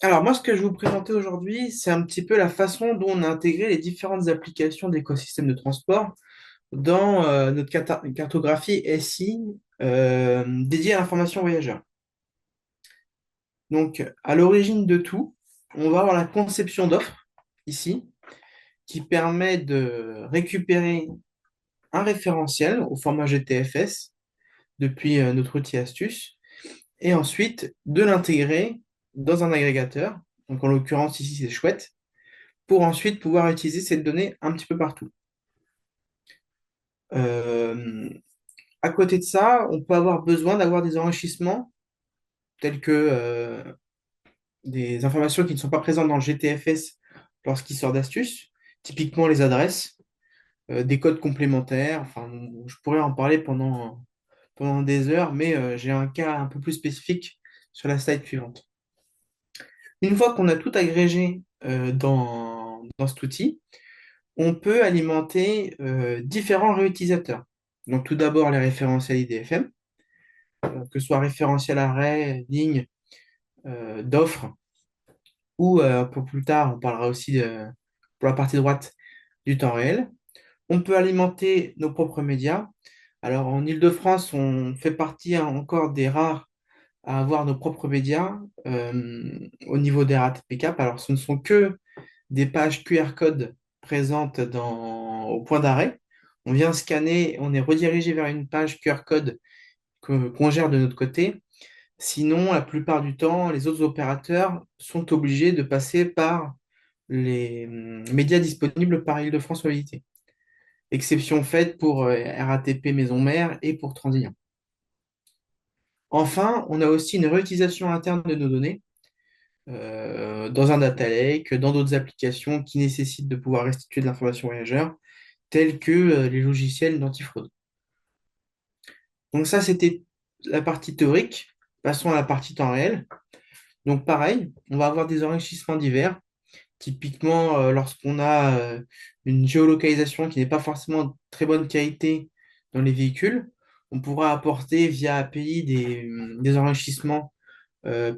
Alors moi, ce que je vais vous présenter aujourd'hui, c'est un petit peu la façon dont on a intégré les différentes applications d'écosystèmes de transport dans notre cartographie SI dédiée à l'information voyageur. Donc, à l'origine de tout, on va avoir la conception d'offres ici, qui permet de récupérer un référentiel au format GTFS depuis notre outil Astuce, et ensuite de l'intégrer dans un agrégateur. Donc en l'occurrence ici, c'est Chouette pour ensuite pouvoir utiliser cette donnée un petit peu partout. Euh, à côté de ça, on peut avoir besoin d'avoir des enrichissements tels que des informations qui ne sont pas présentes dans le GTFS lorsqu'il sort d'astuce, typiquement les adresses, des codes complémentaires. Enfin, je pourrais en parler pendant des heures, mais j'ai un cas un peu plus spécifique sur la slide suivante. Une fois qu'on a tout agrégé dans cet outil, on peut alimenter différents réutilisateurs. Donc tout d'abord les référentiels IDFM, que ce soit référentiel arrêt, ligne, d'offres, ou pour plus tard, on parlera aussi pour la partie droite du temps réel. On peut alimenter nos propres médias. Alors en Île-de-France, on fait partie encore des rares à avoir nos propres médias au niveau des RATP-Cap. Alors ce ne sont que des pages QR code présentes au point d'arrêt. On vient scanner, on est redirigé vers une page QR code qu'on gère de notre côté. Sinon, la plupart du temps, les autres opérateurs sont obligés de passer par les médias disponibles par Île-de-France Mobilité. Exception faite pour RATP Maison Mère et pour Transilien. Enfin, on a aussi une réutilisation interne de nos données dans un data lake, dans d'autres applications qui nécessitent de pouvoir restituer de l'information voyageur, tels que les logiciels d'antifraude. Donc ça, c'était la partie théorique. Passons à la partie temps réel. Donc pareil, on va avoir des enrichissements divers. Typiquement, lorsqu'on a une géolocalisation qui n'est pas forcément de très bonne qualité dans les véhicules, on pourra apporter via API des enrichissements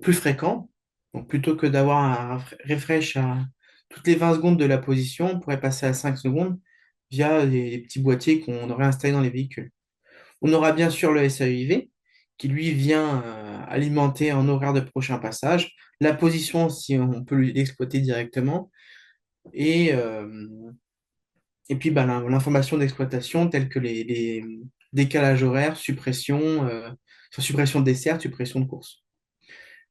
plus fréquents. Donc plutôt que d'avoir un refresh à toutes les 20 secondes de la position, on pourrait passer à 5 secondes via des petits boîtiers qu'on aurait installés dans les véhicules. On aura bien sûr le SAEIV qui lui vient alimenter en horaire de prochain passage, la position si on peut l'exploiter directement, et, euh, et puis bah, l'information d'exploitation telle que les décalages horaires, suppression de dessert, suppression de course.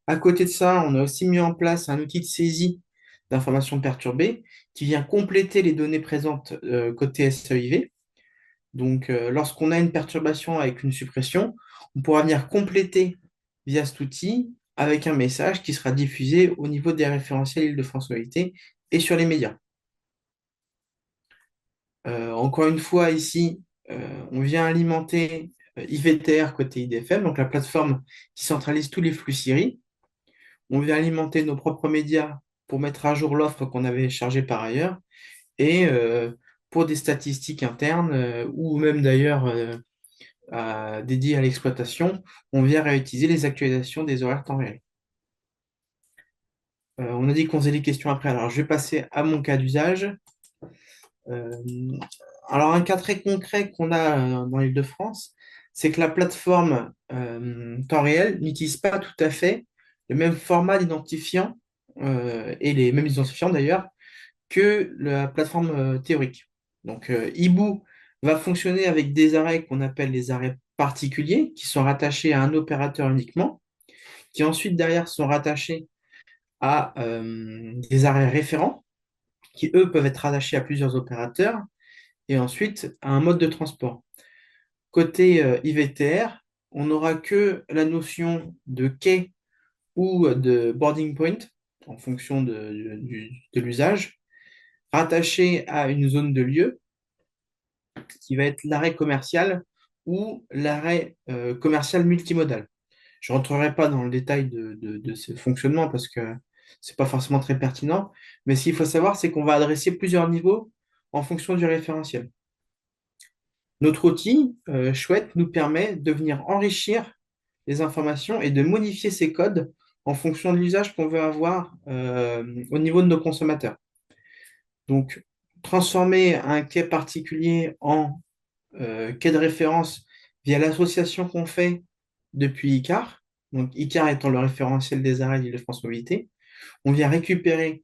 À côté de ça, on a aussi mis en place un outil de saisie d'informations perturbées qui vient compléter les données présentes côté SAEIV. Donc, lorsqu'on a une perturbation avec une suppression, on pourra venir compléter via cet outil avec un message qui sera diffusé au niveau des référentiels Île-de-France Mobilité et sur les médias. Encore une fois, ici, on vient alimenter IVTR côté IDFM, donc la plateforme qui centralise tous les flux Siri. On vient alimenter nos propres médias pour mettre à jour l'offre qu'on avait chargée par ailleurs. Et pour des statistiques internes ou même d'ailleurs dédiées à l'exploitation, on vient réutiliser les actualisations des horaires temps réel. On a dit qu'on faisait des questions après, alors je vais passer à mon cas d'usage. Euh, alors un cas très concret qu'on a dans l'Île-de-France, c'est que la plateforme temps réel n'utilise pas tout à fait le même format d'identifiant et les mêmes identifiants d'ailleurs que la plateforme théorique. Donc, Hibou va fonctionner avec des arrêts qu'on appelle les arrêts particuliers, qui sont rattachés à un opérateur uniquement, qui ensuite derrière sont rattachés à des arrêts référents, qui eux peuvent être rattachés à plusieurs opérateurs, et ensuite à un mode de transport. Côté IVTR, on n'aura que la notion de quai ou de boarding point, en fonction de l'usage, rattaché à une zone de lieu, qui va être l'arrêt commercial ou l'arrêt commercial multimodal. Je ne rentrerai pas dans le détail de ce fonctionnement parce que ce n'est pas forcément très pertinent, mais ce qu'il faut savoir, c'est qu'on va adresser plusieurs niveaux en fonction du référentiel. Notre outil, Chouette, nous permet de venir enrichir les informations et de modifier ces codes en fonction de l'usage qu'on veut avoir au niveau de nos consommateurs. Donc, transformer un quai particulier en quai de référence via l'association qu'on fait depuis ICAR, donc ICAR étant le référentiel des arrêts d'Île-de-France Mobilité, on vient récupérer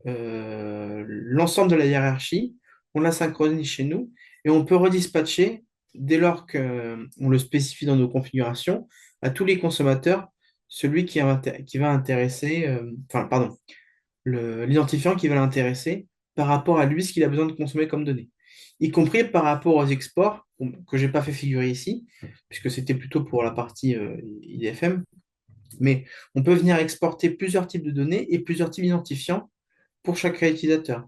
l'ensemble de la hiérarchie, on la synchronise chez nous et on peut redispatcher dès lors qu'on le spécifie dans nos configurations à tous les consommateurs celui qui va intéresser, enfin, pardon, l'identifiant qui va l'intéresser par rapport à lui, ce qu'il a besoin de consommer comme données, y compris par rapport aux exports que je n'ai pas fait figurer ici, puisque c'était plutôt pour la partie IDFM, mais on peut venir exporter plusieurs types de données et plusieurs types d'identifiants pour chaque réutilisateur.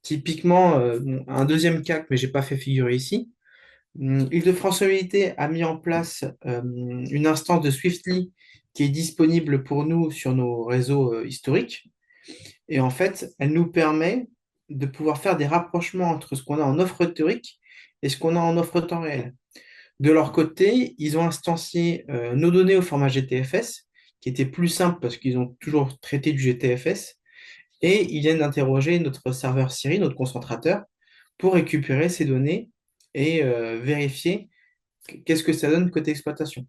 Typiquement, bon, un deuxième cas que je n'ai pas fait figurer ici, Île-de-France Mobilité a mis en place une instance de Swiftly qui est disponible pour nous sur nos réseaux historiques. Et en fait, elle nous permet de pouvoir faire des rapprochements entre ce qu'on a en offre théorique et ce qu'on a en offre temps réel. De leur côté, ils ont instancié nos données au format GTFS, qui était plus simple parce qu'ils ont toujours traité du GTFS, et ils viennent d'interroger notre serveur Siri, notre concentrateur, pour récupérer ces données et vérifier qu'est-ce que ça donne côté exploitation.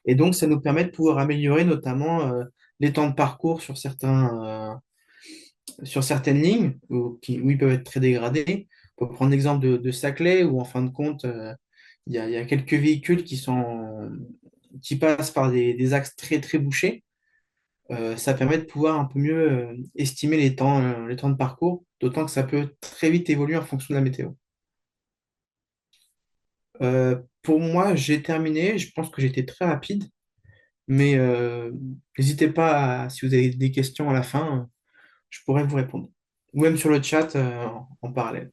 Et donc, ça nous permet de pouvoir améliorer notamment les temps de parcours sur certaines lignes où ils peuvent être très dégradés. On peut prendre l'exemple de Saclay, où en fin de compte, il y a quelques véhicules qui passent par des axes très, très bouchés. Ça permet de pouvoir un peu mieux estimer les temps de parcours, d'autant que ça peut très vite évoluer en fonction de la météo. Pour moi, j'ai terminé. Je pense que j'étais très rapide, mais n'hésitez pas, si vous avez des questions à la fin, je pourrais vous répondre. Ou même sur le chat en parallèle.